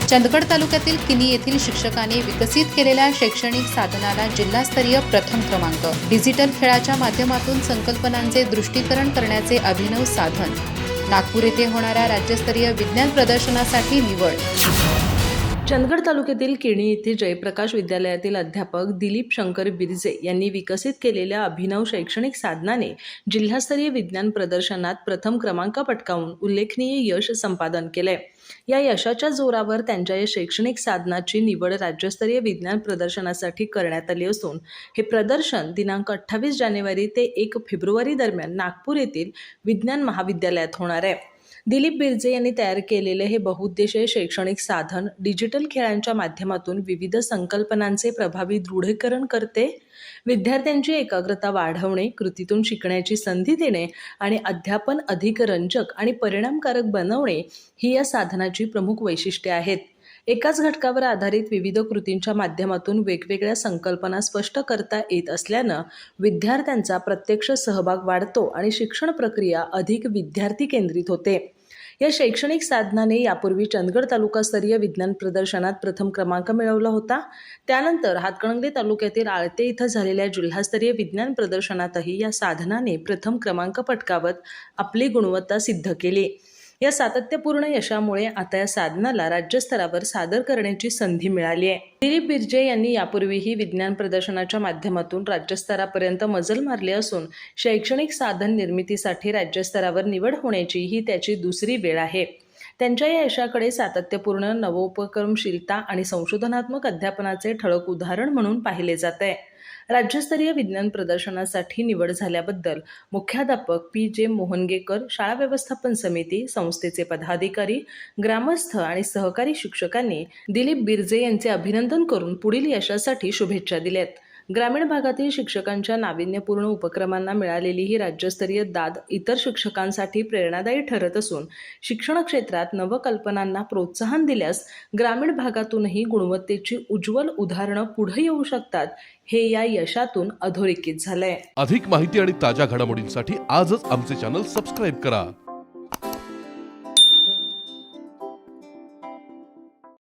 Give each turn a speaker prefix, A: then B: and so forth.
A: चंदगड तालुक्यातील किनी येथील शिक्षकांनी विकसित केलेल्या शैक्षणिक साधनाला जिल्हास्तरीय प्रथम क्रमांक। डिजिटल खेळाच्या माध्यमातून संकल्पनांचे दृष्टीकरण करण्याचे अभिनव साधन। नागपूर येथे होणाऱ्या राज्यस्तरीय विज्ञान प्रदर्शनासाठी निवड।
B: चंदगड तालुक्यातील किणी येथे जयप्रकाश विद्यालयातील अध्यापक दिलीप शंकर बिरजे यांनी विकसित केलेल्या अभिनव शैक्षणिक साधनाने जिल्हास्तरीय विज्ञान प्रदर्शनात प्रथम क्रमांक पटकावून उल्लेखनीय यश संपादन केले। या यशाच्या जोरावर त्यांच्या या शैक्षणिक साधनाची निवड राज्यस्तरीय विज्ञान प्रदर्शनासाठी करण्यात आली असून हे प्रदर्शन दिनांक 28 जानेवारी ते 1 फेब्रुवारी दरम्यान नागपूर येथील विज्ञान महाविद्यालयात होणार आहे। दिलीप बिरजे यांनी तयार केलेले हे बहुउद्देशीय शैक्षणिक साधन डिजिटल खेळांच्या माध्यमातून विविध संकल्पनांचे प्रभावी दृढीकरण करते। विद्यार्थ्यांची एकाग्रता वाढवणे, कृतीतून शिकण्याची संधी देणे आणि अध्यापन अधिक रंजक आणि परिणामकारक बनवणे ही या साधनाची प्रमुख वैशिष्ट्ये आहेत। एकाच घटकावर आधारित विविध कृतींच्या माध्यमातून वेगवेगळ्या संकल्पना स्पष्ट करता येत असल्यानं विद्यार्थ्यांचा प्रत्यक्ष सहभाग वाढतो आणि शिक्षण प्रक्रिया अधिक विद्यार्थी केंद्रित होते। या शैक्षणिक साधनाने यापूर्वी चंदगड तालुकास्तरीय विज्ञान प्रदर्शनात प्रथम क्रमांक मिळवला होता। त्यानंतर हातकणंगले तालुक्यातील आळते इथं झालेल्या जिल्हास्तरीय विज्ञान प्रदर्शनातही या साधनाने प्रथम क्रमांक पटकावत आपली गुणवत्ता सिद्ध केली। या सातत्यपूर्ण यशामुळे आता या साधनाला राज्यस्तरावर सादर करण्याची संधी मिळाली आहे। दिलीप बिरजे यांनी यापूर्वीही विज्ञान प्रदर्शनाच्या माध्यमातून राज्यस्तरापर्यंत मजल मारली असून शैक्षणिक साधन निर्मितीसाठी राज्यस्तरावर निवड होण्याची ही त्याची दुसरी वेळ आहे। त्यांच्या या यशाकडे सातत्यपूर्ण नवोपक्रमशीलता आणि संशोधनात्मक अध्यापनाचे ठळक उदाहरण म्हणून पाहिले जाते। राज्यस्तरीय विज्ञान प्रदर्शनासाठी निवड झाल्याबद्दल मुख्याध्यापक पी.जे. मोहनगेकर, शाळा व्यवस्थापन समिती, संस्थेचे पदाधिकारी, ग्रामस्थ आणि सहकारी शिक्षकांनी दिलीप बिरजे यांचे अभिनंदन करून पुढील यशासाठी शुभेच्छा दिल्यात। ग्रामीण भागातील शिक्षकांच्या नाविन्यपूर्ण उपक्रमांना मिळालेली ही राज्यस्तरीय दाद इतर शिक्षकांसाठी प्रेरणादायी ठरत असून शिक्षण क्षेत्रात नवकल्पनांना प्रोत्साहन दिल्यास ग्रामीण भागातूनही गुणवत्तेची उज्ज्वल उदाहरणं पुढे येऊ शकतात, हे या यशातून अधोरेखित झालंय।
C: अधिक माहिती आणि ताज्या घडामोडींसाठी आजच आमचे चॅनल सबस्क्राइब करा।